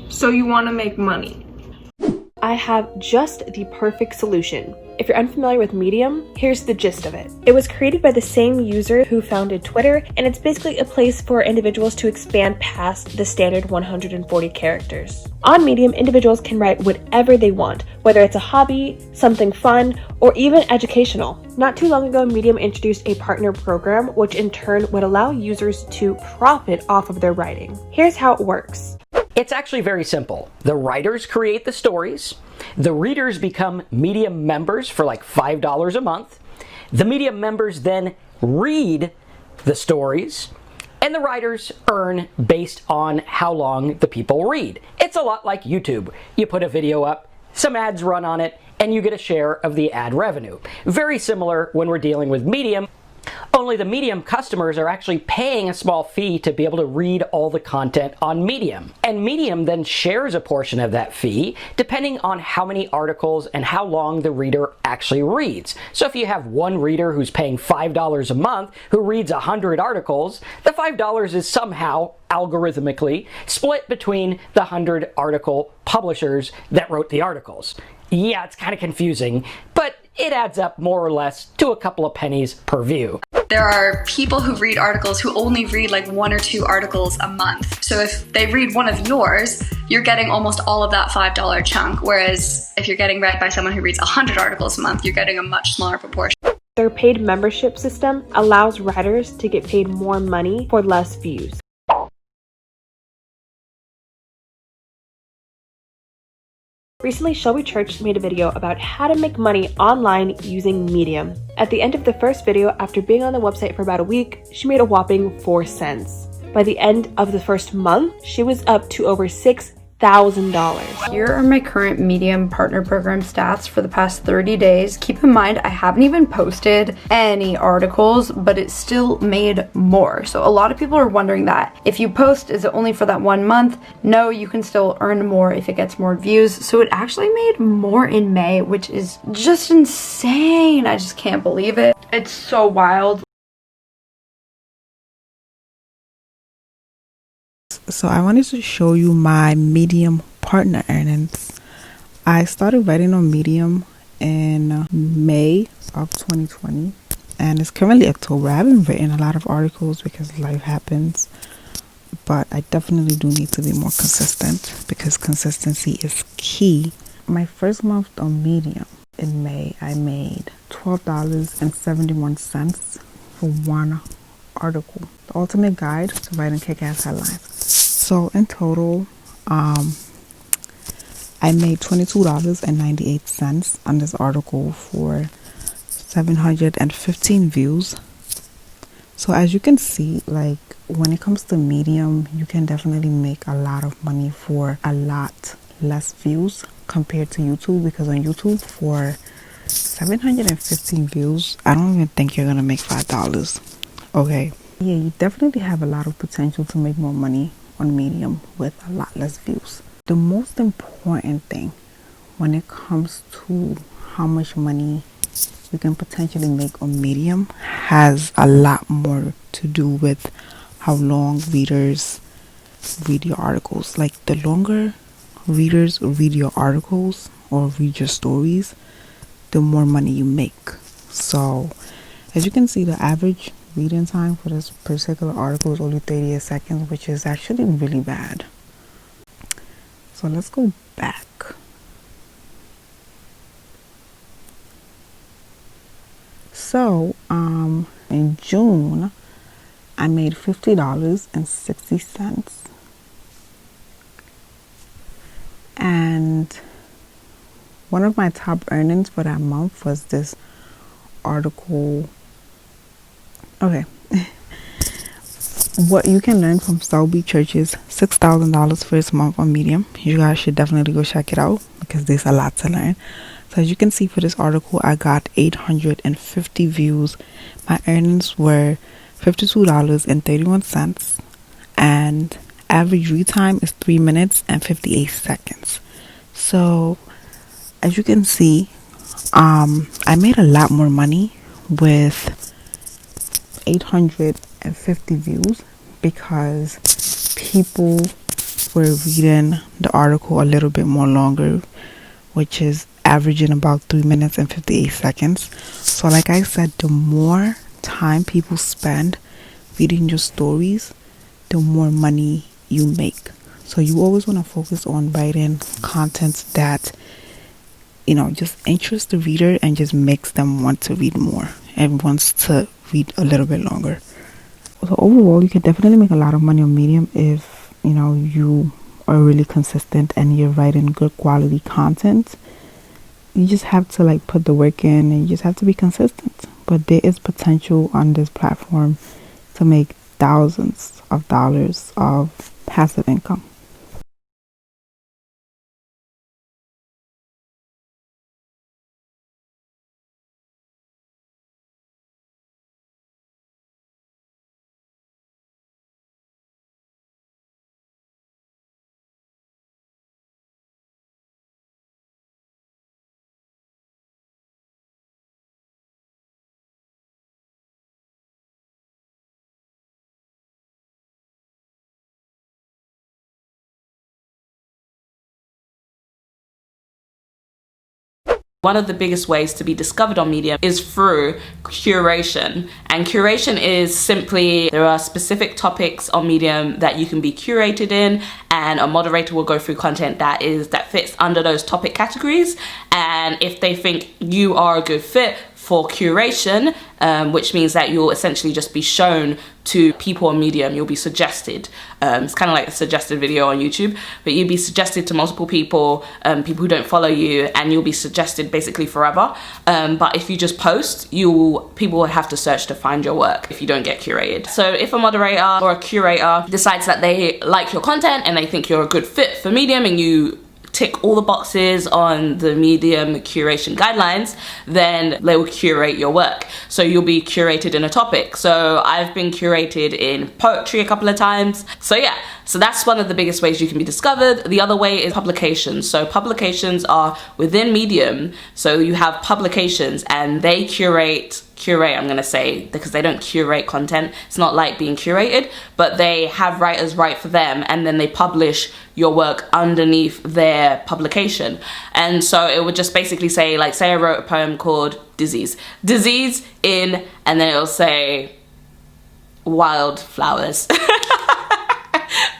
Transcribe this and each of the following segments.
So you want to make money. I have just the perfect solution. If you're unfamiliar with Medium, here's the gist of it. It was created by the same user who founded Twitter, and it's basically a place for individuals to expand past the standard 140 characters. On Medium, individuals can write whatever they want, whether it's a hobby, something fun, or even educational. Not too long ago, Medium introduced a partner program, which in turn would allow users to profit off of their writing. Here's how it works. It's actually very simple. The writers create the stories. The readers become Medium members for like $5 a month. The Medium members then read the stories, and the writers earn based on how long the people read. It's a lot like YouTube. You put a video up, some ads run on it, and you get a share of the ad revenue. Very similar when we're dealing with Medium. Only the Medium customers are actually paying a small fee to be able to read all the content on Medium. And Medium then shares a portion of that fee depending on how many articles and how long the reader actually reads. So if you have one reader who's paying $5 a month who reads 100 articles, the $5 is somehow algorithmically split between the 100 article publishers that wrote the articles. Yeah, it's kind of confusing, but it adds up more or less to a couple of pennies per view. There are people who read articles who only read like 1 or 2 articles a month. So if they read one of yours, you're getting almost all of that $5 chunk. Whereas if you're getting read by someone who reads 100 articles a month, you're getting a much smaller proportion. Their paid membership system allows writers to get paid more money for less views. Recently, Shelby Church made a video about how to make money online using Medium. At the end of the first video, after being on the website for about a week, she made a whopping 4 cents. By the end of the first month, she was up to over $6,000. Here are my current Medium partner program stats for the past 30 days. Keep in mind, I haven't even posted any articles, but it still made more. So a lot of people are wondering that. If you post, is it only for that 1 month? No, you can still earn more if it gets more views. So it actually made more in May, which is just insane. I just can't believe it. It's so wild. So I wanted to show you my Medium partner earnings. I started writing on Medium in May of 2020 and it's currently October. I haven't written a lot of articles because life happens, but I definitely do need to be more consistent because consistency is key. My first month on Medium in May, I made $12.71 for one article. The ultimate guide to writing kick-ass headlines. So in total, I made $22.98 on this article for 715 views. So as you can see, like when it comes to Medium, you can definitely make a lot of money for a lot less views compared to YouTube, because on YouTube for 715 views, I don't even think you're gonna make $5. Okay, yeah, you definitely have a lot of potential to make more money on Medium with a lot less views. The most important thing when it comes to how much money you can potentially make on Medium has a lot more to do with how long readers read your articles. Like the longer readers read your articles or read your stories, the more money you make. So as you can see, the average reading time for this particular article is only 38 seconds, which is actually really bad. So let's go back. So in June I made $50.60, and one of my top earnings for that month was this article. Okay. What you can learn from Shelby Church's $6,000 first month on Medium. You guys should definitely go check it out because there's a lot to learn. So as you can see, for this article, I got 850 views. My earnings were $52.31, and average read time is 3 minutes and 58 seconds. So as you can see, I made a lot more money with 850 views because people were reading the article a little bit more longer, which is averaging about 3 minutes and 58 seconds. So like I said, the more time people spend reading your stories, the more money you make. So you always want to focus on writing content that, just interests the reader and just makes them want to read more and wants to read a little bit longer. So overall, you can definitely make a lot of money on Medium if, you are really consistent and you're writing good quality content. You just have to put the work in, and you just have to be consistent. But there is potential on this platform to make thousands of dollars of passive income. One of the biggest ways to be discovered on Medium is through curation. And curation is simply, there are specific topics on Medium that you can be curated in, and a moderator will go through content that fits under those topic categories. And if they think you are a good fit for curation, which means that you'll essentially just be shown to people on Medium. You'll be suggested. It's kind of like a suggested video on YouTube, but you'll be suggested to multiple people, people who don't follow you, and you'll be suggested basically forever. But if you just post, people will have to search to find your work if you don't get curated. So if a moderator or a curator decides that they like your content and they think you're a good fit for Medium, and you tick all the boxes on the Medium curation guidelines, then they will curate your work. So you'll be curated in a topic. So I've been curated in poetry a couple of times. So yeah, so that's one of the biggest ways you can be discovered. The other way is publications. So publications are within Medium. So you have publications and they curate, I'm gonna say, because they don't curate content. It's not like being curated, but they have writers write for them, and then they publish your work underneath their publication. And so it would just basically say, like, say I wrote a poem called Disease in, and then it'll say wildflowers.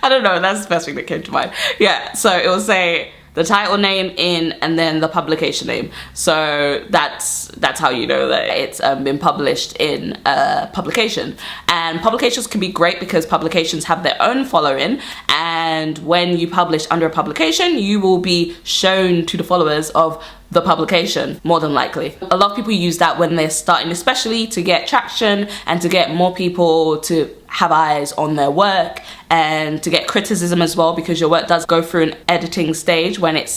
I don't know, that's the first thing that came to mind. Yeah, so it will say the title name in, and then the publication name. So that's how you know that it's been published in a publication. And publications can be great because publications have their own following, and when you publish under a publication, you will be shown to the followers of the publication, more than likely. A lot of people use that when they're starting, especially to get traction and to get more people to have eyes on their work, and to get criticism as well, because your work does go through an editing stage when it's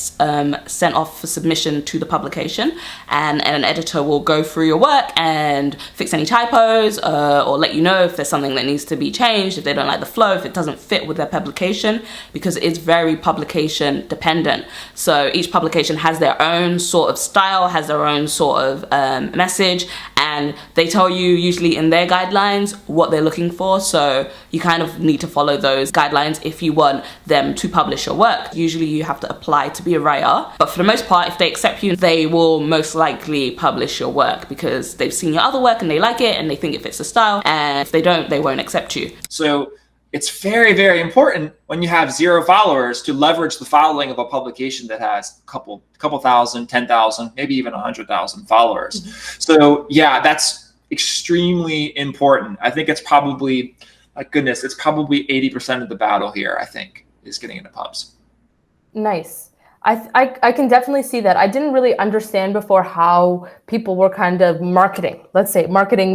sent off for submission to the publication, and an editor will go through your work and fix any typos, or let you know if there's something that needs to be changed, if they don't like the flow, if it doesn't fit with their publication, because it's very publication dependent. So each publication has their own sort of style, has their own sort of message, and they tell you usually in their guidelines what they're looking for. So you kind of need to follow those guidelines if you want them to publish your work. Usually you have to apply to be a writer, but for the most part, if they accept you, they will most likely publish your work because they've seen your other work and they like it and they think it fits the style, and if they don't, they won't accept you. So it's very, very important when you have 0 followers to leverage the following of a publication that has a couple thousand, 10,000, maybe even 100,000 followers. Mm-hmm. So yeah, that's extremely important. I think it's probably, my goodness, it's probably 80% of the battle here, I think, is getting into pubs. Nice. I can definitely see that. I didn't really understand before how people were kind of marketing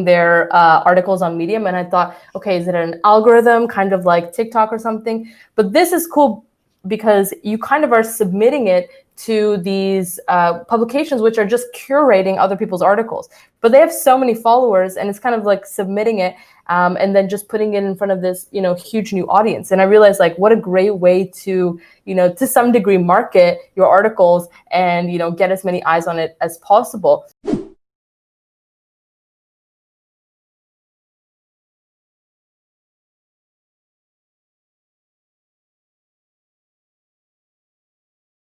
their articles on Medium. And I thought, okay, is it an algorithm kind of like TikTok or something? But this is cool because you kind of are submitting it to these publications, which are just curating other people's articles. But they have so many followers, and it's kind of like submitting it and then just putting it in front of this, huge new audience. And I realized, like, what a great way to, to some degree market your articles and, get as many eyes on it as possible.